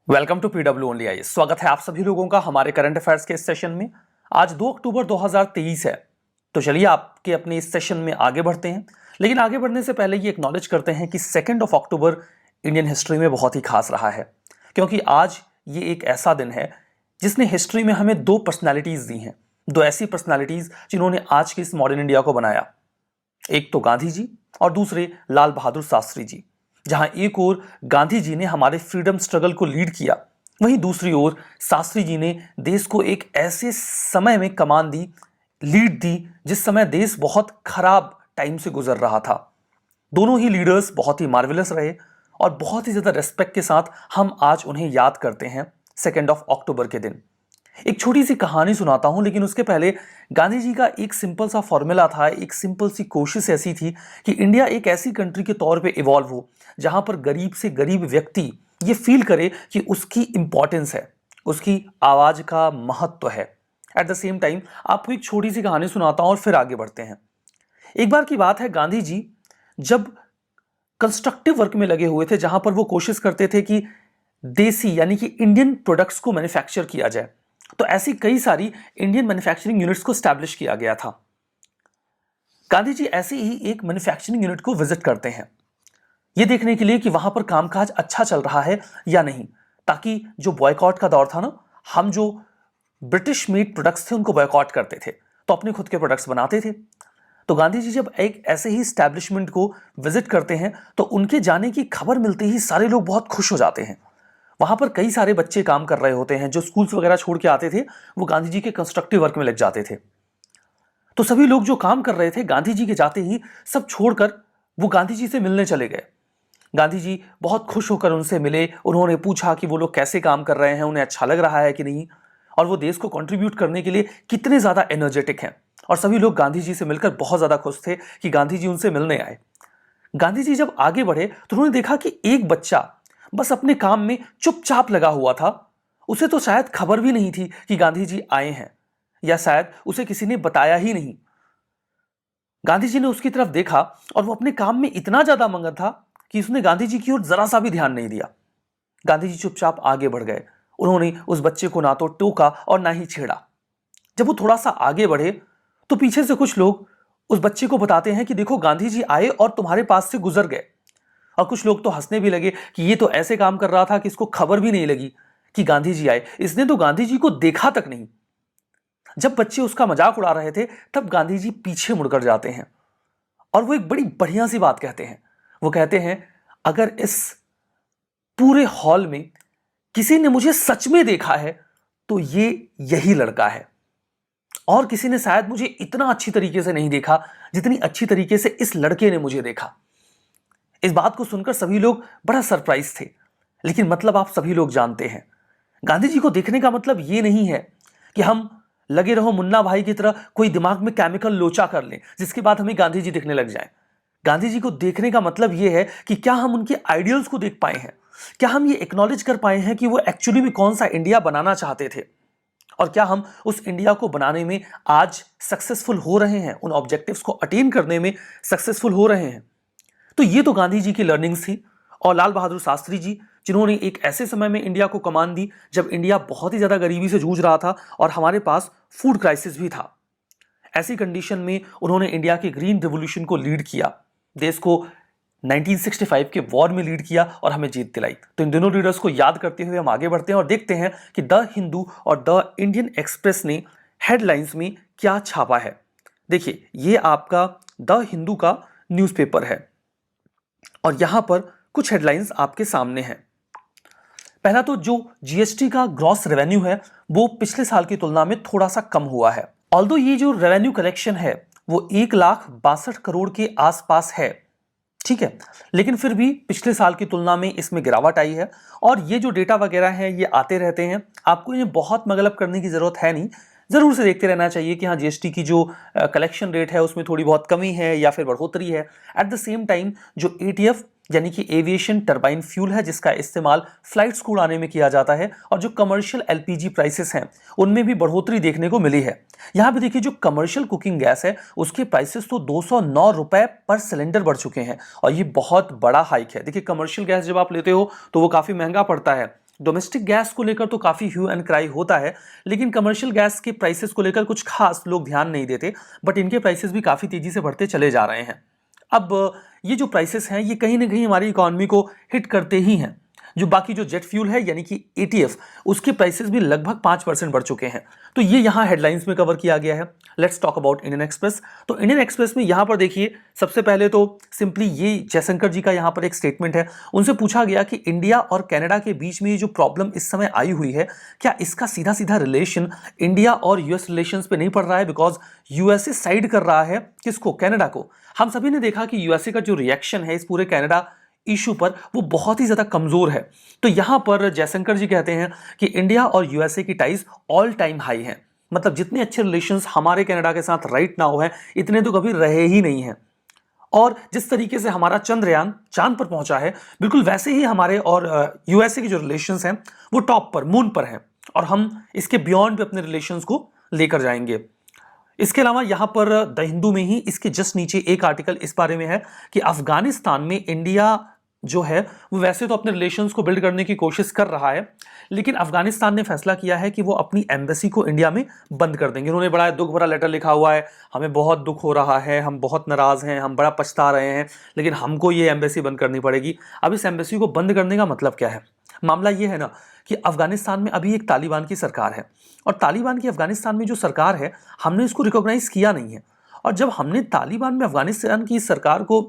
Welcome to PW only I. स्वागत है आप सभी लोगों का हमारे करंट अफेयर्स के इस सेशन में। आज 2 अक्टूबर 2023 है, तो चलिए आपके अपने इस सेशन में आगे बढ़ते हैं। लेकिन आगे बढ़ने से पहले ये एक्नॉलेज करते हैं कि 2 अक्टूबर इंडियन हिस्ट्री में बहुत ही खास रहा है, क्योंकि आज ये एक ऐसा दिन है जिसने हिस्ट्री में हमें 2 पर्सनैलिटीज दी हैं, 2 ऐसी पर्सनैलिटीज जिन्होंने आज की इस मॉडर्न इंडिया को बनाया। एक तो गांधी जी और दूसरे लाल बहादुर शास्त्री जी। जहां एक ओर गांधी जी ने हमारे फ्रीडम स्ट्रगल को लीड किया, वहीं दूसरी ओर शास्त्री जी ने देश को एक ऐसे समय में कमान दी, लीड दी, जिस समय देश बहुत खराब टाइम से गुजर रहा था। दोनों ही लीडर्स बहुत ही मार्वेलस रहे और बहुत ही ज्यादा रेस्पेक्ट के साथ हम आज उन्हें याद करते हैं 2 अक्टूबर के दिन। एक छोटी सी कहानी सुनाता हूं, लेकिन उसके पहले गांधी जी का एक सिंपल सा फॉर्मूला था, एक सिंपल सी कोशिश ऐसी थी कि इंडिया एक ऐसी कंट्री के तौर पे इवॉल्व हो जहां पर गरीब से गरीब व्यक्ति ये फील करे कि उसकी इंपॉर्टेंस है, उसकी आवाज का महत्व है। एट द सेम टाइम आपको एक छोटी सी कहानी सुनाता हूं और फिर आगे बढ़ते हैं। एक बार की बात है, गांधी जी जब कंस्ट्रक्टिव वर्क में लगे हुए थे, जहां पर वो कोशिश करते थे कि देसी यानी कि इंडियन प्रोडक्ट्स को मैन्युफैक्चर किया जाए, तो ऐसी कई सारी इंडियन मैन्युफैक्चरिंग यूनिट्स को स्टैब्लिश किया गया था। गांधी जी ऐसे ही एक मैन्युफैक्चरिंग यूनिट को विजिट करते हैं, यह देखने के लिए कि वहां पर कामकाज अच्छा चल रहा है या नहीं, ताकि जो बॉयकॉट का दौर था ना, हम जो ब्रिटिश मेड प्रोडक्ट्स थे उनको बॉयकॉट करते थे, तो अपने खुद के प्रोडक्ट्स बनाते थे। तो गांधी जी जब एक ऐसे ही स्टैब्लिशमेंट को विजिट करते हैं, तो उनके जाने की खबर मिलते ही सारे लोग बहुत खुश हो जाते हैं। वहां पर कई सारे बच्चे काम कर रहे होते हैं, जो स्कूल्स वगैरह छोड़ के आते थे, वो गांधी जी के कंस्ट्रक्टिव वर्क में लग जाते थे। तो सभी लोग जो काम कर रहे थे, गांधी जी के जाते ही सब छोड़कर वो गांधी जी से मिलने चले गए। गांधी जी बहुत खुश होकर उनसे मिले, उन्होंने पूछा कि वो लोग कैसे काम कर रहे हैं, उन्हें अच्छा लग रहा है कि नहीं, और वो देश को कंट्रीब्यूट करने के लिए कितने ज्यादा एनर्जेटिक हैं। और सभी लोग गांधी जी से मिलकर बहुत ज्यादा खुश थे कि गांधी जी उनसे मिलने आए। गांधी जी जब आगे बढ़े तो उन्होंने देखा कि एक बच्चा बस अपने काम में चुपचाप लगा हुआ था। उसे तो शायद खबर भी नहीं थी कि गांधी जी आए हैं, या शायद उसे किसी ने बताया ही नहीं। गांधी जी ने उसकी तरफ देखा और वो अपने काम में इतना ज्यादा मगन था कि उसने गांधी जी की ओर जरा सा भी ध्यान नहीं दिया। गांधी जी चुपचाप आगे बढ़ गए। उन्होंने उस बच्चे को ना तो टोका और ना ही छेड़ा। जब वो थोड़ा सा आगे बढ़े तो पीछे से कुछ लोग उस बच्चे को बताते हैं कि देखो, गांधी जी आए और तुम्हारे पास से गुजर गए। और कुछ लोग तो हंसने भी लगे कि ये तो ऐसे काम कर रहा था कि इसको खबर भी नहीं लगी कि गांधी जी आए, इसने तो गांधी जी को देखा तक नहीं। जब बच्चे उसका मजाक उड़ा रहे थे, तब गांधी जी पीछे मुड़कर जाते हैं और वो एक बड़ी बढ़िया सी बात कहते हैं। वो कहते हैं, अगर इस पूरे हॉल में किसी ने मुझे सच में देखा है तो ये यही लड़का है, और किसी ने शायद मुझे इतना अच्छी तरीके से नहीं देखा जितनी अच्छी तरीके से इस लड़के ने मुझे देखा। इस बात को सुनकर सभी लोग बड़ा सरप्राइज थे, लेकिन मतलब आप सभी लोग जानते हैं, गांधी जी को देखने का मतलब ये नहीं है कि हम लगे रहो मुन्ना भाई की तरह कोई दिमाग में केमिकल लोचा कर लें जिसके बाद हमें गांधी जी दिखने लग जाएं। गांधी जी को देखने का मतलब यह है कि क्या हम उनके आइडियल्स को देख पाए हैं, क्या हम ये एक्नॉलेज कर पाए हैं कि वो एक्चुअली में कौन सा इंडिया बनाना चाहते थे, और क्या हम उस इंडिया को बनाने में आज सक्सेसफुल हो रहे हैं, उन ऑब्जेक्टिव्स को अटेन करने में सक्सेसफुल हो रहे हैं। तो ये तो गांधी जी की लर्निंग्स थी। और लाल बहादुर शास्त्री जी, जिन्होंने एक ऐसे समय में इंडिया को कमान दी जब इंडिया बहुत ही ज्यादा गरीबी से जूझ रहा था और हमारे पास फूड क्राइसिस भी था। ऐसी कंडीशन में उन्होंने इंडिया के ग्रीन रिवॉल्यूशन को लीड किया, देश को 1965 के वॉर में लीड किया और हमें जीत दिलाई। तो इन दोनों लीडर्स को याद करते हुए हम आगे बढ़ते हैं और देखते हैं कि द हिंदू और द इंडियन एक्सप्रेस ने हेडलाइंस में क्या छापा है। देखिए, ये आपका द हिंदू का न्यूज़पेपर है और यहां पर कुछ हेडलाइंस आपके सामने हैं। पहला तो जो जीएसटी का ग्रॉस रेवेन्यू है वो पिछले साल की तुलना में थोड़ा सा कम हुआ है। ऑल्दो ये जो रेवेन्यू कलेक्शन है वो 1,62,00,000 के आसपास है, ठीक है, लेकिन फिर भी पिछले साल की तुलना में इसमें गिरावट आई है। और ये जो डेटा वगैरह हैं ये आते रहते हैं, आपको इन्हें बहुत मगलब करने की जरूरत है नहीं, जरूर से देखते रहना चाहिए कि हाँ, जीएसटी की जो कलेक्शन रेट है उसमें थोड़ी बहुत कमी है या फिर बढ़ोतरी है। एट द सेम टाइम जो एटीएफ यानी कि एविएशन टरबाइन फ्यूल है, जिसका इस्तेमाल फ्लाइट्स को उड़ाने में किया जाता है, और जो कमर्शियल एलपीजी प्राइसेस हैं उनमें भी बढ़ोतरी देखने को मिली है। यहां पे देखिए, जो कमर्शियल कुकिंग गैस है उसके प्राइसेस तो 209 रुपए पर सिलेंडर बढ़ चुके हैं, और ये बहुत बड़ा हाइक है। देखिए, कमर्शियल गैस जब आप लेते हो तो वो काफी महंगा पड़ता है, डोमेस्टिक गैस को लेकर तो काफ़ी ह्यू एंड क्राई होता है, लेकिन कमर्शियल गैस के प्राइसेस को लेकर कुछ खास लोग ध्यान नहीं देते, बट इनके प्राइसेस भी काफ़ी तेज़ी से बढ़ते चले जा रहे हैं। अब ये जो प्राइसेस हैं ये कहीं ना कहीं हमारी इकोनॉमी को हिट करते ही हैं। जो बाकी जो जेट फ्यूल है यानी कि एटीएफ, उसके प्राइसेस भी लगभग 5% बढ़ चुके हैं। तो ये यहाँ हेडलाइंस में कवर किया गया है। Let's talk about Indian express. तो इंडियन एक्सप्रेस में यहाँ पर देखिए, सबसे पहले तो सिंपली ये जयशंकर जी का यहाँ पर एक स्टेटमेंट है। उनसे पूछा गया कि इंडिया और कनाडा के बीच में ये जो प्रॉब्लम इस समय आई हुई है, क्या इसका सीधा सीधा रिलेशन इंडिया और यूएस रिलेशंस पे नहीं पड़ रहा है? बिकॉज यूएसए साइड कर रहा है किसको? कनाडा को। हम सभी ने देखा कि यूएसए का जो रिएक्शन है इस पूरे कनाडा इशू पर वो बहुत ही ज्यादा कमजोर है। तो यहां पर जयशंकर जी कहते हैं कि इंडिया और यूएसए की टाइज ऑल टाइम हाई हैं। मतलब जितने अच्छे रिलेशंस हमारे कनाडा के साथ राइट नाउ है, इतने तो कभी रहे ही नहीं हैं। और जिस तरीके से हमारा चंद्रयान चांद पर पहुंचा है, बिल्कुल वैसे ही हमारे और यूएसए के जो रिलेशंस हैं वो टॉप पर, मून पर हैं, और हम इसके बियॉन्ड भी अपने रिलेशंस को लेकर जाएंगे। इसके अलावा यहां पर द हिंदू में ही इसके जस्ट नीचे एक आर्टिकल इस बारे में है कि अफगानिस्तान में इंडिया जो है वो वैसे तो अपने रिलेशंस को बिल्ड करने की कोशिश कर रहा है, लेकिन अफगानिस्तान ने फैसला किया है कि वो अपनी एम्बेसी को इंडिया में बंद कर देंगे। उन्होंने बड़ा दुख भरा लेटर लिखा हुआ है, हमें बहुत दुख हो रहा है, हम बहुत नाराज हैं, हम बड़ा पछता रहे हैं, लेकिन हमको ये एम्बेसी बंद करनी पड़ेगी। अब इस एम्बेसी को बंद करने का मतलब क्या है? मामला ये है ना कि अफगानिस्तान में अभी एक तालिबान की सरकार है, और तालिबान की अफगानिस्तान में जो सरकार है, हमने इसको रिकॉग्नाइज किया नहीं है। और जब हमने तालिबान में अफगानिस्तान की सरकार को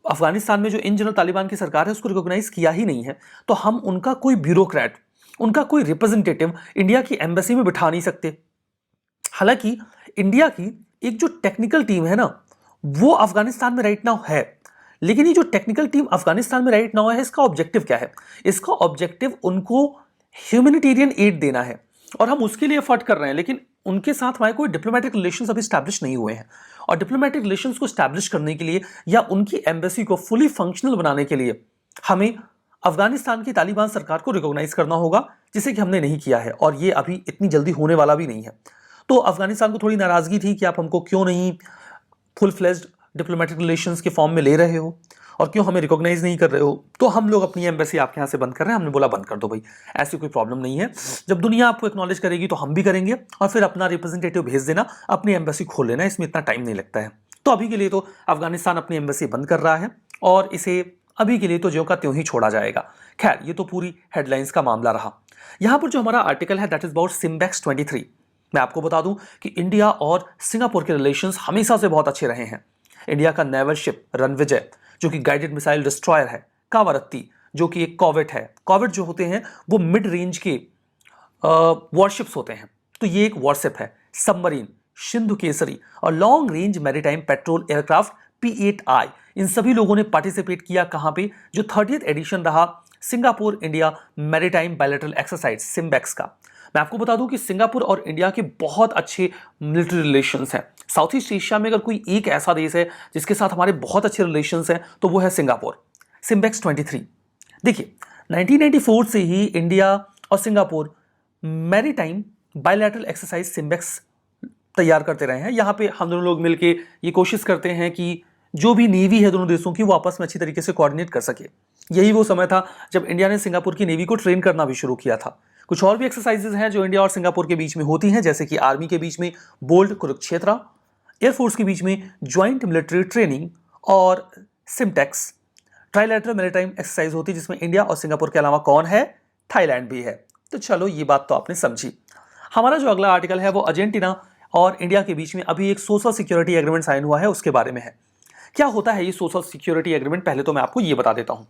अफगानिस्तान में जो इन जनरल तालिबान की सरकार है उसको रिकॉग्नाइज किया ही नहीं है, तो हम उनका कोई ब्यूरोक्रेट, उनका कोई रिप्रेजेंटेटिव इंडिया की एम्बेसी में बिठा नहीं सकते। हालांकि इंडिया की एक जो टेक्निकल टीम है ना, वो अफगानिस्तान में राइट नाउ है, लेकिन ये जो टेक्निकल टीम अफगानिस्तान में राइट नाउ है, इसका ऑब्जेक्टिव क्या है? इसका ऑब्जेक्टिव उनको ह्यूमैनिटेरियन एड देना है, और हम उसके लिए एफर्ट कर रहे हैं, लेकिन उनके साथ हमारे कोई डिप्लोमेटिक रिलेशंस अभी स्टैब्लिश नहीं हुए हैं। और डिप्लोमेटिक रिलेशंस को स्टैब्लिश करने के लिए या उनकी एम्बेसी को फुली फंक्शनल बनाने के लिए हमें अफगानिस्तान की तालिबान सरकार को रिकॉग्नाइज करना होगा, जिसे कि हमने नहीं किया है, और ये अभी इतनी जल्दी होने वाला भी नहीं है। तो अफगानिस्तान को थोड़ी नाराजगी थी कि आप हमको क्यों नहीं फुल फ्लेज्ड डिप्लोमेटिक रिलेशंस के फॉर्म में ले रहे हो, और क्यों हमें रिकॉग्नाइज नहीं कर रहे हो। तो हम लोग अपनी एम्बेसी आपके यहाँ से बंद कर रहे हैं। हमने बोला बंद कर दो भाई, ऐसी कोई प्रॉब्लम नहीं है। जब दुनिया आपको एक्नॉलेज करेगी तो हम भी करेंगे, और फिर अपना रिप्रेजेंटेटिव भेज देना, अपनी एम्बेसी खोल लेना, इसमें इतना टाइम नहीं लगता है। तो अभी के लिए तो अफगानिस्तान अपनी एम्बेसी बंद कर रहा है, और इसे अभी के लिए तो ज्यों का त्यों ही छोड़ा जाएगा। खैर, ये तो पूरी हेडलाइंस का मामला रहा। यहाँ पर जो हमारा आर्टिकल है दैट इज अबाउट सिम्बेक्स 23। मैं आपको बता दूं कि इंडिया और सिंगापुर के रिलेशंस हमेशा से बहुत अच्छे रहे हैं। इंडिया का नेवल शिप रणविजय, जो कि गाइडेड मिसाइल डिस्ट्रॉयर है, कावारत्ती जो कि एक कॉवेट है। कॉवेट जो होते हैं वो मिड रेंज के वॉरशिप्स होते हैं, तो ये एक वॉरशिप है। सबमरीन, सिंधु केसरी और long range maritime petrol aircraft P8I, इन सभी लोगों ने पार्टिसिपेट किया कहां पे? जो 30th एडिशन रहा Singapore India maritime bilateral exercise SIMBEX का। मैं आपको बता दूं कि सिंगापुर और इंडिया के बहुत अच्छे मिलिट्री रिलेशंस हैं। साउथ ईस्ट एशिया में अगर कोई एक ऐसा देश है जिसके साथ हमारे बहुत अच्छे रिलेशंस हैं तो वो है सिंगापुर। सिम्बेक्स 23, देखिए 1994 से ही इंडिया और Singapore maritime bilateral exercise SIMBEX तैयार करते रहे हैं। यहाँ पे हम दोनों लोग मिलके ये कोशिश करते हैं कि जो भी नेवी है दोनों देशों की, वो आपस में अच्छी तरीके से कोऑर्डिनेट कर सके। यही वो समय था जब इंडिया ने सिंगापुर की नेवी को ट्रेन करना भी शुरू किया था। कुछ और भी एक्सरसाइजेज हैं जो इंडिया और सिंगापुर के बीच में होती हैं, जैसे कि आर्मी के बीच में बोल्ड कुरुक्षेत्रा, एयरफोर्स के बीच में ज्वाइंट मिलिट्री ट्रेनिंग, और सिमटेक्स ट्राइलैटरल मैरीटाइम एक्सरसाइज होती है, जिसमें इंडिया और सिंगापुर के अलावा कौन है? थाईलैंड भी है। तो चलो, ये बात तो आपने समझी। हमारा जो अगला आर्टिकल है वो अर्जेंटीना और इंडिया के बीच में अभी एक सोशल सिक्योरिटी एग्रीमेंट साइन हुआ है, उसके बारे में है। क्या होता है ये सोशल सिक्योरिटी एग्रीमेंट? पहले तो मैं आपको ये बता देता हूं।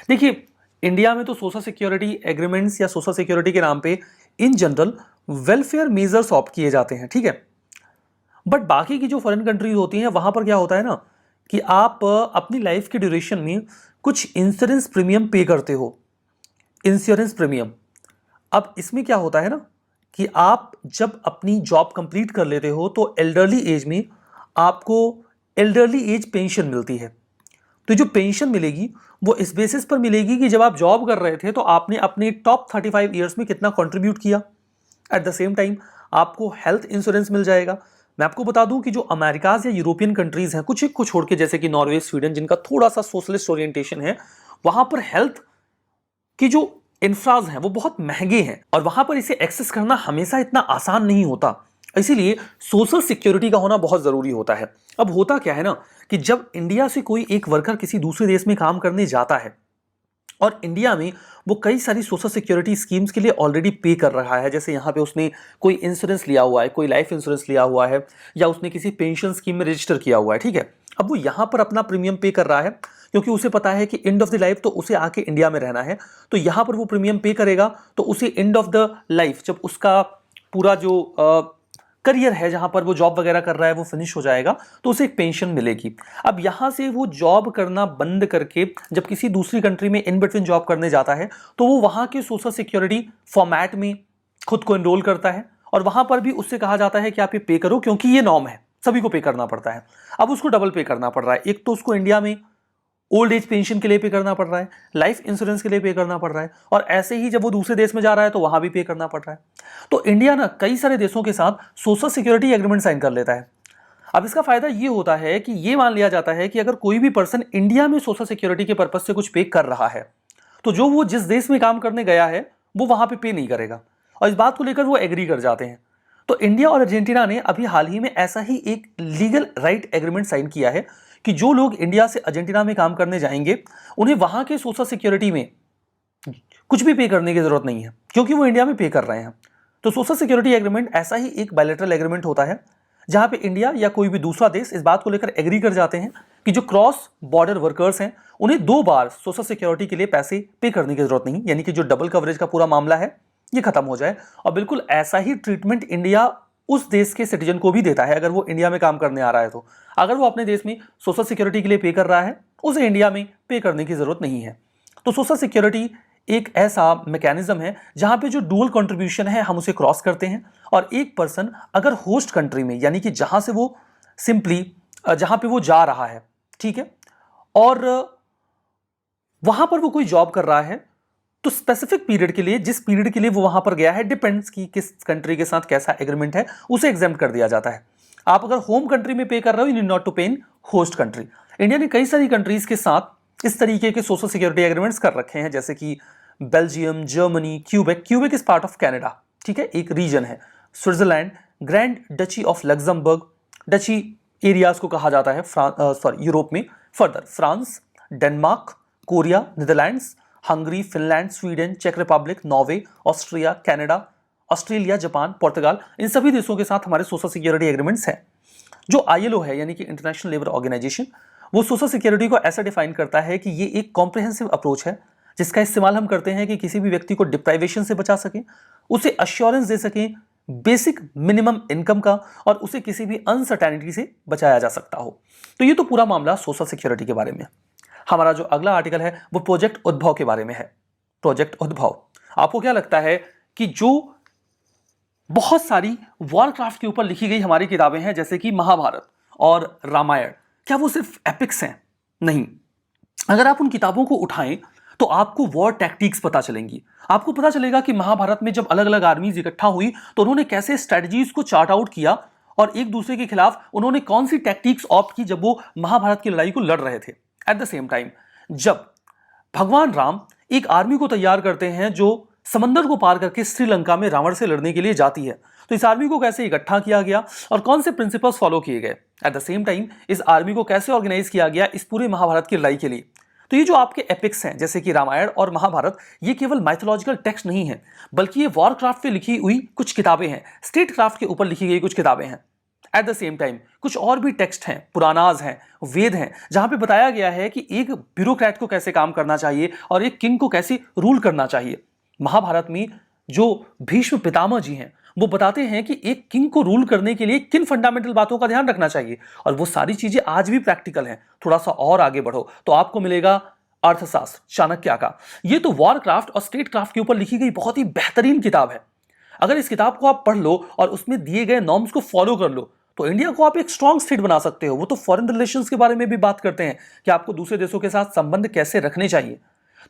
देखिए, इंडिया में तो सोशल सिक्योरिटी एग्रीमेंट्स या सोशल सिक्योरिटी के नाम पे in general welfare measures opt किए जाते हैं, ठीक है। बट बाकी की जो फॉरेन कंट्रीज होती हैं, वहां पर क्या होता है ना कि आप अपनी लाइफ के ड्यूरेशन में कुछ इंश्योरेंस प्रीमियम पे करते हो, इंश्योरेंस प्रीमियम। अब इसमें क्या होता है ना कि आप जब अपनी जॉब कंप्लीट कर लेते हो तो एल्डरली एज में आपको एल्डरली एज पेंशन मिलती है। तो जो पेंशन मिलेगी वो इस बेसिस पर मिलेगी कि जब आप जॉब कर रहे थे तो आपने अपने टॉप 35 ईयर्स में कितना कंट्रीब्यूट किया। एट द सेम टाइम आपको हेल्थ इंश्योरेंस मिल जाएगा। मैं आपको बता दूं कि जो अमेरिकाज या यूरोपियन कंट्रीज हैं, कुछ एक को छोड़ के, जैसे कि नॉर्वे, स्वीडन, जिनका थोड़ा सा सोशलिस्ट ओरिएंटेशन है, वहां पर हेल्थ कि जो इंफ्राज हैं वो बहुत महंगे हैं और वहां पर इसे एक्सेस करना हमेशा इतना आसान नहीं होता। इसीलिए सोशल सिक्योरिटी का होना बहुत जरूरी होता है। अब होता क्या है ना कि जब इंडिया से कोई एक वर्कर किसी दूसरे देश में काम करने जाता है और इंडिया में वो कई सारी सोशल सिक्योरिटी स्कीम्स के लिए ऑलरेडी पे कर रहा है, जैसे यहाँ पे उसने कोई इंश्योरेंस लिया हुआ है, कोई लाइफ इंश्योरेंस लिया हुआ है, या उसने किसी पेंशन स्कीम में रजिस्टर किया हुआ है, ठीक है। अब वो यहाँ पर अपना प्रीमियम पे कर रहा है क्योंकि उसे पता है कि एंड ऑफ द लाइफ तो उसे आके इंडिया में रहना है, तो यहाँ पर वो प्रीमियम पे करेगा, तो उसे एंड ऑफ द लाइफ जब उसका पूरा जो करियर है जहां पर वो जॉब वगैरह कर रहा है वो फिनिश हो जाएगा तो उसे एक पेंशन मिलेगी। अब यहां से वो जॉब करना बंद करके जब किसी दूसरी कंट्री में इन बिटवीन जॉब करने जाता है तो वो वहां के सोशल सिक्योरिटी फॉर्मेट में खुद को एनरोल करता है और वहां पर भी उससे कहा जाता है कि आप ये पे करो क्योंकि ये नॉर्म है, सभी को पे करना पड़ता है। अब उसको डबल पे करना पड़ रहा है, एक तो उसको इंडिया में ओल्ड एज पेंशन के लिए पे करना पड़ रहा है, लाइफ इंश्योरेंस के लिए पे करना पड़ रहा है, और ऐसे ही जब वो दूसरे देश में जा रहा है तो वहां भी पे करना पड़ रहा है। तो इंडिया ना कई सारे देशों के साथ सोशल सिक्योरिटी एग्रीमेंट साइन कर लेता है। अब इसका फायदा ये होता है कि ये मान लिया जाता है कि अगर कोई भी पर्सन इंडिया में सोशल सिक्योरिटी के पर्पज से कुछ पे कर रहा है तो जो वो जिस देश में काम करने गया है वो वहां पे नहीं करेगा, और इस बात को लेकर वो एग्री कर जाते हैं। तो इंडिया और अर्जेंटीना ने अभी हाल ही में ऐसा ही एक लीगल राइट एग्रीमेंट साइन किया है कि जो लोग इंडिया से अर्जेंटीना में काम करने जाएंगे उन्हें वहां के सोशल सिक्योरिटी में कुछ भी पे करने की जरूरत नहीं है क्योंकि वो इंडिया में पे कर रहे हैं। तो सोशल सिक्योरिटी एग्रीमेंट ऐसा ही एक बायलैटरल एग्रीमेंट होता है जहां पे इंडिया या कोई भी दूसरा देश इस बात को लेकर एग्री कर जाते हैं कि जो क्रॉस बॉर्डर वर्कर्स हैं उन्हें 2 बार सोशल सिक्योरिटी के लिए पैसे पे करने की जरूरत नहीं, यानी कि जो डबल कवरेज का पूरा मामला है ये खत्म हो जाए। और बिल्कुल ऐसा ही ट्रीटमेंट इंडिया उस देश के सिटीजन को भी देता है अगर वो इंडिया में काम करने आ रहा है। तो अगर वो अपने देश में सोशल सिक्योरिटी के लिए पे कर रहा है उसे इंडिया में पे करने की जरूरत नहीं है। तो सोशल सिक्योरिटी एक ऐसा मैकेनिज्म है जहां पे जो डुअल कंट्रीब्यूशन है हम उसे क्रॉस करते हैं, और एक पर्सन अगर होस्ट कंट्री में यानी कि जहां से वो सिंपली जहां पे वो जा रहा है, ठीक है, और वहां पर वो कोई जॉब कर रहा है तो स्पेसिफिक पीरियड के लिए, जिस पीरियड के लिए वो वहां पर गया है, डिपेंड्स कि किस कंट्री के साथ कैसा एग्रीमेंट है, उसे एग्जाम्प्ट कर दिया जाता है। आप अगर होम कंट्री में पे कर रहे हो, यू नीड नॉट टू पे इन होस्ट कंट्री। इंडिया ने कई सारी कंट्रीज के साथ इस तरीके के सोशल सिक्योरिटी एग्रीमेंट्स कर रखे हैं, जैसे कि Belgium, Germany, Quebec is part of Canada, ठीक है, एक रीजन है। Switzerland, grand duchy of Luxembourg, duchy areas को कहा जाता है यूरोप में। Further France, Denmark, Korea, Netherlands, Hungary, Finland, Sweden, चेक Republic, Norway, Austria, Canada, Australia, Japan, पुर्तगाल, इन सभी देशों के साथ हमारे सोशल सिक्योरिटी एग्रीमेंट्स हैं। जो आईएलओ है यानी कि इंटरनेशनल लेबर ऑर्गेनाइजेशन, वो सोशल सिक्योरिटी को ऐसा डिफाइन करता है कि ये एक कॉम्प्रिहेंसिव अप्रोच है जिसका इस्तेमाल हम करते हैं कि किसी भी व्यक्ति को डिप्राइवेशन से बचा सकें, उसे अश्योरेंस दे सकें बेसिक मिनिमम इनकम का, और उसे किसी भी अनसर्टेनिटी से बचाया जा सकता हो। तो ये तो पूरा मामला सोशल सिक्योरिटी के बारे में। हमारा जो अगला आर्टिकल है वो प्रोजेक्ट उद्भव के बारे में है। प्रोजेक्ट उद्भव, आपको क्या लगता है कि जो बहुत सारी वॉरक्राफ्ट के ऊपर लिखी गई हमारी किताबें हैं जैसे कि महाभारत और रामायण, क्या वो सिर्फ एपिक्स हैं? नहीं। अगर आप उन किताबों को उठाएं तो आपको वॉर टैक्टिक्स पता चलेंगी। आपको पता चलेगा कि महाभारत में जब अलग अलग आर्मीज इकट्ठा हुई तो उन्होंने कैसे स्ट्रेटजीज को चार्ट आउट किया और एक दूसरे के खिलाफ उन्होंने कौन सी टैक्टिक्स ऑप्ट की जब वो महाभारत की लड़ाई को लड़ रहे थे। एट द सेम टाइम जब भगवान राम एक आर्मी को तैयार करते हैं जो समंदर को पार करके श्रीलंका में रावण से लड़ने के लिए जाती है, तो इस आर्मी को कैसे इकट्ठा किया गया और कौन से प्रिंसिपल्स फॉलो किए गए। एट द सेम टाइम इस आर्मी को कैसे ऑर्गेनाइज किया गया इस पूरे महाभारत की लड़ाई के लिए। तो ये जो आपके एपिक्स हैं जैसे कि रामायण और महाभारत, ये केवल माइथोलॉजिकल टेक्स्ट नहीं है बल्कि ये वॉरक्राफ्ट पे लिखी हुई कुछ किताबें हैं, स्टेट क्राफ्ट के ऊपर लिखी गई कुछ किताबें हैं। एट द सेम टाइम कुछ और भी टेक्स्ट हैं, पुरानाज हैं, वेद हैं, जहां पे बताया गया है कि एक ब्यूरोक्रेट को कैसे काम करना चाहिए और एक किंग को कैसे रूल करना चाहिए। महाभारत में जो भीष्म पितामह जी हैं वो बताते हैं कि एक किंग को रूल करने के लिए किन फंडामेंटल बातों का ध्यान रखना चाहिए, और वो सारी चीजें आज भी प्रैक्टिकल हैं। थोड़ा सा और आगे बढ़ो तो आपको मिलेगा अर्थशास्त्र चाणक्य का। ये तो वॉरक्राफ्ट और स्टेट क्राफ्ट के ऊपर लिखी गई बहुत ही बेहतरीन किताब है। अगर इस किताब को आप पढ़ लो और उसमें दिए गए नॉर्म्स को फॉलो कर लो तो इंडिया को आप एक स्ट्रॉन्ग स्टेट बना सकते हो। वो तो फॉरेन रिलेशंस के बारे में भी बात करते हैं कि आपको दूसरे देशों के साथ संबंध कैसे रखने चाहिए।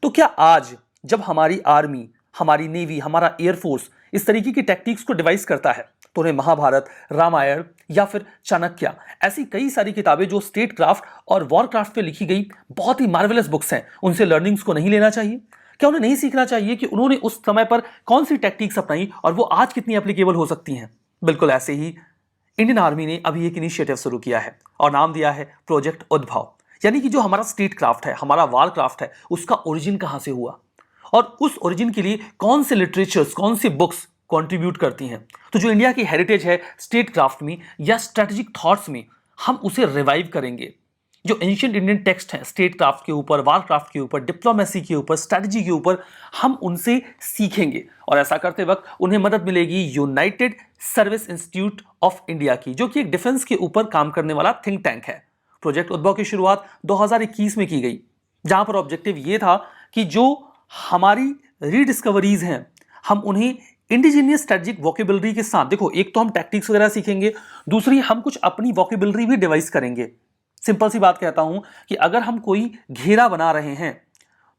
तो क्या आज जब हमारी आर्मी, हमारी नेवी, हमारा एयरफोर्स इस तरीके की टैक्टिक्स को डिवाइस करता है तो उन्हें महाभारत, रामायण या फिर चाणक्य, ऐसी कई सारी किताबें जो स्टेट क्राफ्ट और वॉर क्राफ्ट पे लिखी गई बहुत ही मार्वेलस बुक्स हैं, उनसे लर्निंग्स को नहीं लेना चाहिए? क्या उन्हें नहीं सीखना चाहिए कि उन्होंने उस समय पर कौन सी टेक्निक्स अपनाई और वो आज कितनी एप्लीकेबल हो सकती हैं? बिल्कुल ऐसे ही इंडियन आर्मी ने अभी एक इनिशिएटिव शुरू किया है और नाम दिया है प्रोजेक्ट उद्भव। यानी कि जो हमारा स्टेट क्राफ्ट है, हमारा वार क्राफ्ट है, उसका ओरिजिन कहां से हुआ और उस ओरिजिन के लिए कौन से लिटरेचर्स, कौन सी बुक्स कंट्रीब्यूट करती हैं। तो जो इंडिया की हेरिटेज है स्टेट क्राफ्ट में या स्ट्रेटेजिक थॉट्स में, हम उसे रिवाइव करेंगे। जो एंशिएंट इंडियन टेक्स्ट हैं स्टेट क्राफ्ट के ऊपर, वार क्राफ्ट के ऊपर, डिप्लोमेसी के ऊपर, स्ट्रेटजी के ऊपर, हम उनसे सीखेंगे और ऐसा करते वक्त उन्हें मदद मिलेगी United service institute of India की, जो कि एक डिफेंस के ऊपर काम करने वाला थिंक टैंक है। प्रोजेक्ट उद्भव की शुरुआत 2021 में की गई, जहां पर ऑब्जेक्टिव यह था कि जो हमारी रीडिस्कवरीज हैं हम उन्हें इंडिजीनियस स्ट्रेटेजिक वोकेबलरी के साथ, देखो एक तो हम टैक्टिक्स वगैरह सीखेंगे, दूसरी हम कुछ अपनी वोकेबलरी भी डिवाइस करेंगे। सिंपल सी बात कहता हूं कि अगर हम कोई घेरा बना रहे हैं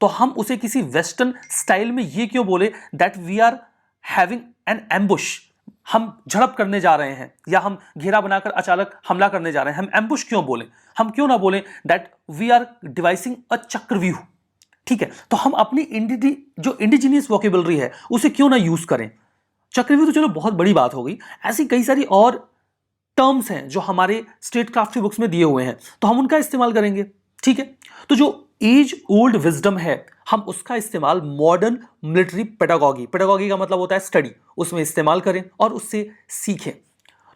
तो हम उसे किसी वेस्टर्न स्टाइल में ये क्यों बोले that we are having an ambush, हम झड़प करने जा रहे हैं या हम घेरा बनाकर अचानक हमला करने जा रहे हैं, हम एम्बुश क्यों बोले? हम क्यों ना बोले दैट वी आर डिवाइसिंग अ चक्रव्यूह? ठीक है, तो हम अपनी जो इंडिजीनियस वोकेबलरी है उसे क्यों ना यूज करें। चक्रव्यूह तो चलो बहुत बड़ी बात हो गई, ऐसी कई सारी और टर्म्स हैं जो हमारे स्टेट क्राफ्ट की बुक्स में दिए हुए हैं, तो हम उनका इस्तेमाल करेंगे। ठीक है, तो जो एज ओल्ड विजडम है हम उसका इस्तेमाल मॉडर्न मिलिट्री पेडागॉगी, पेडागॉगी का मतलब होता है स्टडी, उसमें इस्तेमाल करें और उससे सीखें।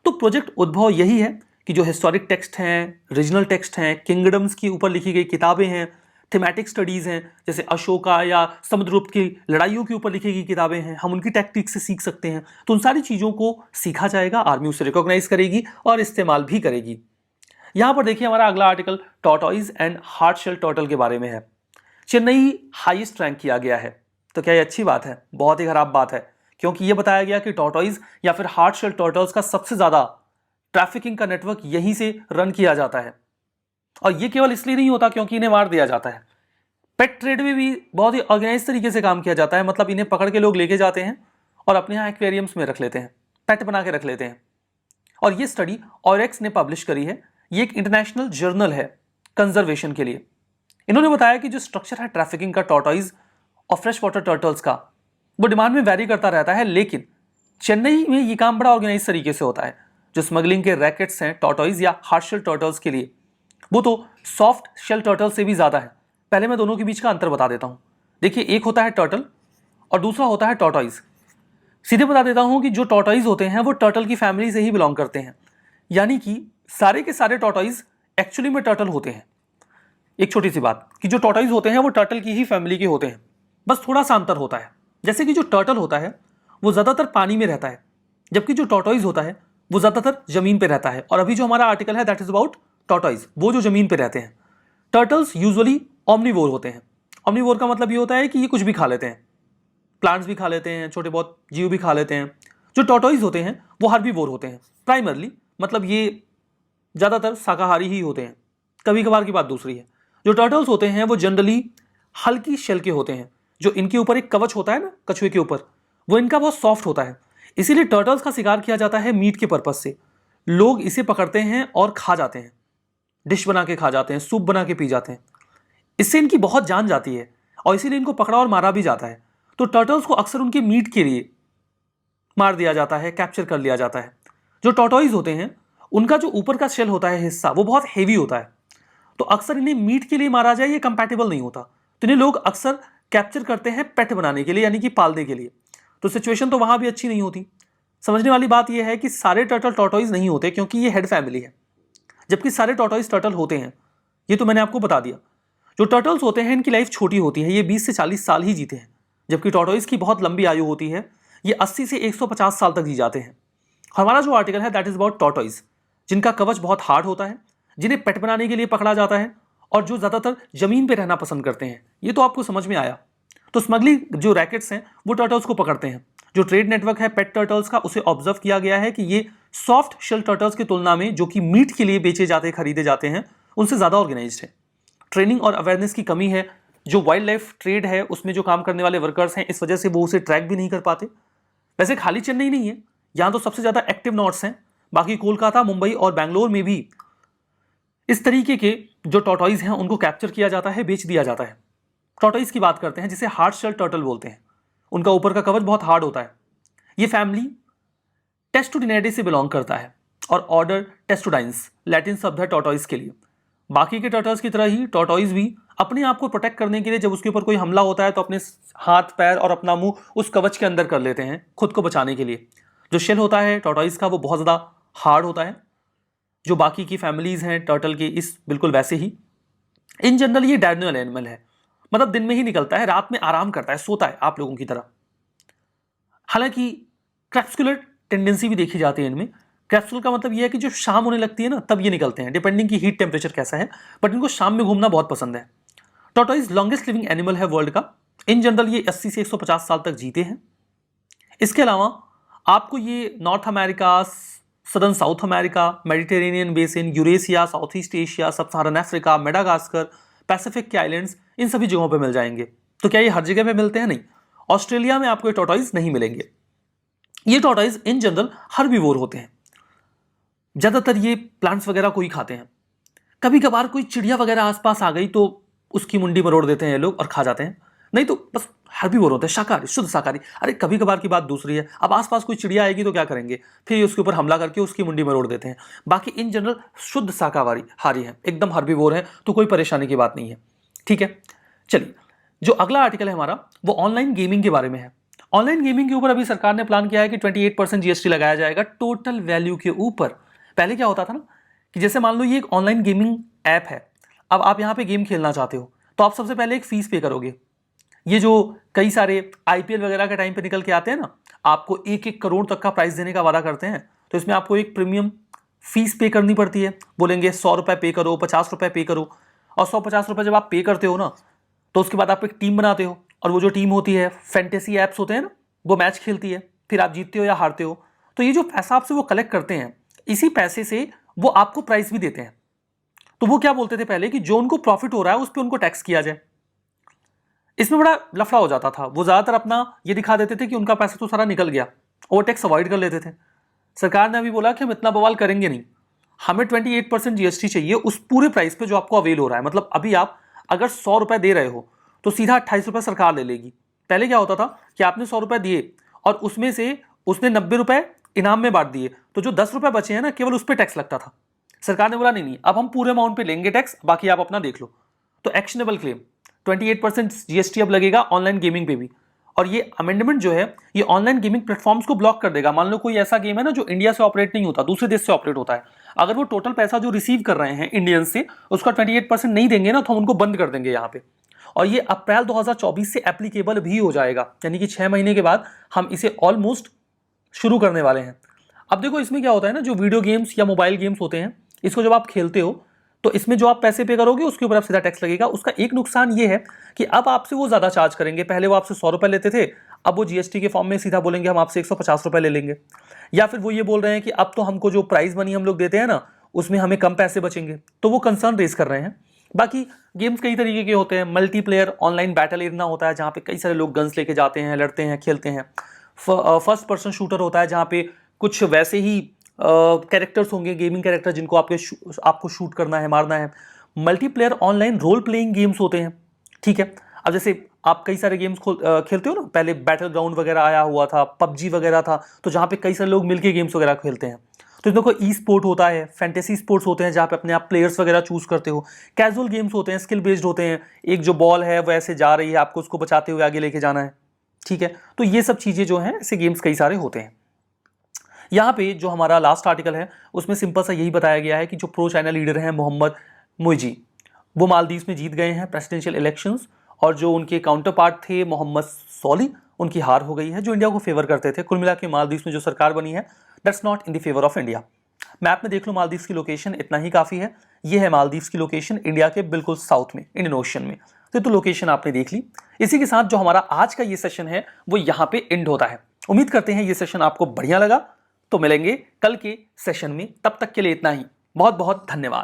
तो प्रोजेक्ट उद्भव यही है कि जो हिस्टोरिक टेक्स्ट हैं, रीजनल टेक्स्ट हैं, किंगडम्स के ऊपर लिखी गई किताबें हैं, थीमेटिक स्टडीज हैं, जैसे अशोका या समुद्रगुप्त की लड़ाइयों के ऊपर लिखी गई किताबें हैं, हम उनकी टैक्टिक से सीख सकते हैं। तो उन सारी चीज़ों को सीखा जाएगा, आर्मी उसे रिकॉग्नाइज करेगी और इस्तेमाल भी करेगी। यहां पर देखिए हमारा अगला article tortoise and hard shell turtle के बारे में है। चेन्नई हाईएस्ट रैंक किया गया है, तो क्या ये अच्छी बात है? बहुत ही खराब बात है, क्योंकि ये बताया गया कि टॉर्टोइज या फिर हार्ड शेल टर्टल्स का सबसे ज्यादा ट्रैफिकिंग का नेटवर्क यहीं से रन किया जाता है। और ये केवल इसलिए नहीं होता क्योंकि इन्हें मार दिया जाता है, पेट ट्रेड में भी बहुत ही ऑर्गेनाइज तरीके से काम किया जाता है। मतलब इन्हें पकड़ के लोग लेके जाते हैं और अपने यहाँ एक्वेरियम्स में रख लेते हैं, पेट बना के रख लेते हैं। और ये स्टडी ऑरेक्स ने पब्लिश करी है, ये एक इंटरनेशनल जर्नल है कंजर्वेशन के लिए। इन्होंने बताया कि जो स्ट्रक्चर है ट्रैफिकिंग का टॉर्टोइज और फ्रेश वाटर टर्टल्स का, वो डिमांड में वैरी करता रहता है, लेकिन चेन्नई में ये काम बड़ा ऑर्गेनाइज तरीके से होता है। जो स्मगलिंग के रैकेट्स हैं टॉर्टोइज या हार्ड शेल टर्टल्स के लिए, वो तो सॉफ्ट शेल टर्टल से भी ज्यादा है। पहले मैं दोनों के बीच का अंतर बता देता हूं। देखिए, एक होता है टर्टल और दूसरा होता है टॉर्टोइज। सीधे बता देता हूं कि जो टॉर्टोइज होते हैं वो टर्टल की फैमिली से ही बिलोंग करते हैं, यानी कि सारे के सारे टॉर्टोइज एक्चुअली में टर्टल होते हैं। एक छोटी सी बात कि जो टॉर्टोइज होते हैं वो टर्टल की ही फैमिली के होते हैं, बस थोड़ा सा अंतर होता है। जैसे कि जो टर्टल होता है वो ज्यादातर पानी में रहता है, जबकि जो टॉर्टोइज होता है वो ज्यादातर जमीन पे रहता है। और अभी जो हमारा आर्टिकल है दैट इज अबाउट टॉर्टोइज, वो जो जमीन पे रहते हैं। टर्टल्स यूजुअली ऑमनीवोर होते हैं। ऑमनीवोर का मतलब ये होता है कि ये कुछ भी खा लेते हैं, प्लांट्स भी खा लेते हैं, छोटे बहुत जीव भी खा लेते हैं। जो टॉर्टोइज होते हैं वो हर्बीवोर होते हैं प्राइमरली, मतलब ये ज़्यादातर शाकाहारी ही होते हैं। कभी कभार की बात दूसरी है। जो टर्टल्स होते हैं वो जनरली हल्की शेल के होते हैं। जो इनके ऊपर एक कवच होता है ना कछुए के ऊपर, वो इनका बहुत सॉफ्ट होता है। इसीलिए टर्टल्स का शिकार किया जाता है मीट के पर्पज से। लोग इसे पकड़ते हैं और खा जाते हैं, डिश बना के खा जाते हैं, सूप बना के पी जाते हैं। इससे इनकी बहुत जान जाती है और इसीलिए इनको पकड़ा और मारा भी जाता है। तो टर्टल्स को अक्सर उनके मीट के लिए मार दिया जाता है, कैप्चर कर लिया जाता है। जो टॉर्टोइज होते हैं उनका जो ऊपर का शेल होता है हिस्सा, वो बहुत हेवी होता है, तो अक्सर इन्हें मीट के लिए मारा जाए ये कंपैटिबल नहीं होता। तो इन्हें लोग अक्सर कैप्चर करते हैं पेट बनाने के लिए, यानी कि पालने के लिए। तो सिचुएशन तो वहां भी अच्छी नहीं होती। समझने वाली बात यह है कि सारे टर्टल टॉर्टोइज नहीं होते, क्योंकि ये हेड फैमिली है, जबकि सारे टॉर्टोइज टर्टल होते हैं। ये तो मैंने आपको बता दिया। जो टर्टल्स होते हैं इनकी लाइफ छोटी होती है, ये 20 से 40 साल ही जीते हैं, जबकि टॉर्टोइज की बहुत लंबी आयु होती है, ये 80 से 150 साल तक जी जाते हैं। हमारा जो आर्टिकल है दैट इज अबाउट टॉर्टोइज, जिनका कवच बहुत हार्ड होता है, जिन्हें पेट बनाने के लिए पकड़ा जाता है और जो ज्यादातर जमीन पे रहना पसंद करते हैं। ये तो आपको समझ में आया। तो स्मगलिंग जो रैकेट्स हैं वो टर्टल्स को पकड़ते हैं। जो ट्रेड नेटवर्क है पेट टर्टल्स का, उसे ऑब्जर्व किया गया है कि ये सॉफ्ट शेल टर्टल्स की तुलना में, जो कि मीट के लिए बेचे जाते खरीदे जाते हैं, उनसे ज्यादा ऑर्गेनाइज्ड है। ट्रेनिंग और अवेयरनेस की कमी है। जो वाइल्ड लाइफ ट्रेड है उसमें जो काम करने वाले वर्कर्स हैं, इस वजह से वो उसे ट्रैक भी नहीं कर पाते। वैसे खाली चेन्नई नहीं है, यहां तो सबसे ज्यादा एक्टिव नॉट्स हैं। बाकी कोलकाता, मुंबई और बैंगलोर में भी इस तरीके के जो टॉर्टोइज हैं उनको कैप्चर किया जाता है, बेच दिया जाता है। टॉर्टोइज की बात करते हैं, जिसे हार्ड शेल टर्टल बोलते हैं। उनका ऊपर का कवच बहुत हार्ड होता है। ये फैमिली टेस्टुडिनाइडे से बिलोंग करता है और ऑर्डर टेस्टुडाइंस लैटिन शब्द है टॉर्टोइज के लिए। बाकी के टर्टल्स की तरह ही टॉर्टोइज भी अपने आप को प्रोटेक्ट करने के लिए जब उसके ऊपर कोई हमला होता है तो अपने हाथ पैर और अपना मुंह उस कवच के अंदर कर लेते हैं खुद को बचाने के लिए। जो शेल होता है टॉर्टोइज का वो बहुत ज़्यादा हार्ड होता है, जो बाकी की फैमिलीज हैं टर्टल के इस बिल्कुल वैसे ही। इन जनरल ये डायर्नल एनिमल है, मतलब दिन में ही निकलता है, रात में आराम करता है, सोता है आप लोगों की तरह। हालांकि क्रैप्सुलर टेंडेंसी भी देखी जाती है इनमें। क्रैप्सुल का मतलब यह है कि जो शाम होने लगती है ना तब ये निकलते हैं, डिपेंडिंग की हीट टेम्परेचर कैसा है, बट इनको शाम में घूमना बहुत पसंद है। टॉर्टोइज लॉन्गेस्ट लिविंग एनिमल है वर्ल्ड का। इन जनरल ये 80 से 150 साल तक जीते हैं। इसके अलावा आपको ये north America, southern south America, Mediterranean basin, Eurasia, south east Asia, सब सहारन अफ्रीका, मेडागास्कर, पैसिफिक के आइलैंड्स, इन सभी जगहों पे मिल जाएंगे। तो क्या ये हर जगह पे मिलते हैं? नहीं। ऑस्ट्रेलिया में आपको ये टॉर्टोइज नहीं मिलेंगे। ये टॉर्टोइज इन जनरल हर्बीवोर होते हैं, ज्यादातर ये प्लांट्स वगैरह को ही खाते हैं। कभी कभार कोई चिड़िया वगैरह आसपास आ गई तो उसकी मुंडी मरोड़ देते हैं ये लोग और खा जाते हैं, नहीं तो बस हर्बीवोर होते हैं, शाकाहारी, शुद्ध शाकाहारी। अरे कभी कभार की बात दूसरी है, अब आसपास कोई चिड़िया आएगी तो क्या करेंगे, फिर उसके ऊपर हमला करके उसकी मुंडी मरोड़ देते हैं। बाकी इन जनरल शुद्ध शाकाहारी हारी है, एकदम हर्बीवोर है, तो कोई परेशानी की बात नहीं है। ठीक है, चलिए जो अगला आर्टिकल है हमारा वो ऑनलाइन गेमिंग के बारे में है। ऑनलाइन गेमिंग के ऊपर अभी सरकार ने प्लान किया है कि 28% जीएसटी लगाया जाएगा टोटल वैल्यू के ऊपर। पहले क्या होता था ना कि जैसे मान लो ये एक ऑनलाइन गेमिंग ऐप है, अब आप यहाँ पे गेम खेलना चाहते हो तो आप सबसे पहले एक फीस पे करोगे। ये जो कई सारे आईपीएल वगैरह के टाइम पे निकल के आते हैं ना, आपको 1-1 करोड़ तक का प्राइस देने का वादा करते हैं, तो इसमें आपको एक प्रीमियम फीस पे करनी पड़ती है। बोलेंगे 100 रुपये पे करो, 50 रुपये पे करो, और 150 रुपये जब आप पे करते हो ना तो उसके बाद आप एक टीम बनाते हो, और वो जो टीम होती है, फैंटेसी ऐप्स होते हैं ना, वो मैच खेलती है, फिर आप जीतते हो या हारते हो। तो ये जो पैसा आपसे वो कलेक्ट करते हैं, इसी पैसे से वो आपको प्राइस भी देते हैं। तो वो क्या बोलते थे पहले कि जो उनको प्रॉफिट हो रहा है उस पर उनको टैक्स किया जाए। इसमें बड़ा लफड़ा हो जाता था। वो ज्यादातर अपना ये दिखा देते थे कि उनका पैसा तो सारा निकल गया, और टैक्स अवॉइड कर लेते थे। सरकार ने अभी बोला कि हम इतना बवाल करेंगे नहीं, हमें 28% जीएसटी चाहिए उस पूरे प्राइस पे जो आपको अवेल हो रहा है। मतलब अभी आप अगर 100 रुपए दे रहे हो तो सीधा 28 रुपए सरकार ले लेगी। पहले क्या होता था कि आपने 100 रुपए दिए और उसमें से उसने 90 रुपए इनाम में बांट दिए, तो जो 10 रुपए बचे हैं ना केवल उस पर टैक्स लगता था। सरकार ने बोला नहीं नहीं, अब हम पूरे अमाउंट पे लेंगे टैक्स, बाकी आप अपना देख लो। तो एक्शनेबल क्लेम 28% जीएसटी अब लगेगा ऑनलाइन गेमिंग पे भी। और ये अमेंडमेंट जो है ये ऑनलाइन गेमिंग प्लेटफॉर्म्स को ब्लॉक कर देगा। मान लो कोई ऐसा गेम है ना जो इंडिया से ऑपरेट नहीं होता, दूसरे देश से ऑपरेट होता है, अगर वो टोटल पैसा जो रिसीव कर रहे हैं इंडियंस से उसका 28% नहीं देंगे ना तो हम उनको बंद कर देंगे यहाँ पे। और ये अप्रैल 2024 से एप्लीकेबल भी हो जाएगा, यानी कि 6 महीने के बाद हम इसे ऑलमोस्ट शुरू करने वाले हैं। अब देखो इसमें क्या होता है ना, जो वीडियो गेम्स या मोबाइल गेम्स होते हैं, इसको जब आप खेलते हो तो इसमें जो आप पैसे पे करोगे उसके ऊपर आप सीधा टैक्स लगेगा। उसका एक नुकसान ये है कि अब आपसे वो ज्यादा चार्ज करेंगे। पहले वो आपसे 100 रुपए लेते थे, अब वो जीएसटी के फॉर्म में सीधा बोलेंगे हम आपसे 150 रुपए ले लेंगे। या फिर वो ये बोल रहे हैं कि अब तो हमको जो प्राइज मनी हम लोग देते हैं ना उसमें हमें कम पैसे बचेंगे, तो वो कंसर्न रेज कर रहे हैं। बाकी गेम्स कई तरीके के होते हैं। मल्टीप्लेयर ऑनलाइन बैटल एरिना होता है जहाँ पे कई सारे लोग गन्स लेके जाते हैं, लड़ते हैं, खेलते हैं। फर्स्ट पर्सन शूटर होता है जहाँ पे कुछ वैसे ही कैरेक्टर्स होंगे, गेमिंग कैरेक्टर, जिनको आपको शूट करना है, मारना है। Multiplayer online role playing games होते हैं। ठीक है, अब जैसे आप कई सारे गेम्स खेलते हो ना, पहले बैटल ग्राउंड वगैरह आया हुआ था, पबजी वगैरह था, तो जहाँ पे कई सारे लोग मिलके गेम्स वगैरह खेलते हैं। तो इसमें कोई ई स्पोर्ट होता है, फैंटेसी स्पोर्ट्स होते हैं जहाँ पे अपने आप प्लेयर्स वगैरह चूज करते हो। कैजुअल गेम्स होते हैं, स्किल बेस्ड होते हैं, एक जो बॉल है वो ऐसे जा रही है, आपको उसको बचाते हुए आगे लेके जाना है। ठीक है, तो ये सब चीजें जो हैं ऐसे गेम्स कई सारे होते हैं। यहाँ पे जो हमारा लास्ट आर्टिकल है उसमें सिंपल सा यही बताया गया है कि जो प्रो चाइना लीडर हैं मोहम्मद मुइजी, वो मालदीव्स में जीत गए हैं प्रेसिडेंशियल इलेक्शंस, और जो उनके काउंटर पार्ट थे मोहम्मद सोली, उनकी हार हो गई है, जो इंडिया को फेवर करते थे। कुल मिला के मालदीव्स में जो सरकार बनी है that's not in the favour of India. Map में देख लो मालदीव्स की लोकेशन, इतना ही काफ़ी है। ये है मालदीव्स की लोकेशन, इंडिया के बिल्कुल साउथ में, इंडियन ओशन में। तो लोकेशन आपने देख ली। इसी के साथ जो हमारा आज का ये सेशन है वो यहाँ पे एंड होता है। उम्मीद करते हैं ये सेशन आपको बढ़िया लगा। तो मिलेंगे कल के सेशन में, तब तक के लिए इतना ही। बहुत बहुत धन्यवाद।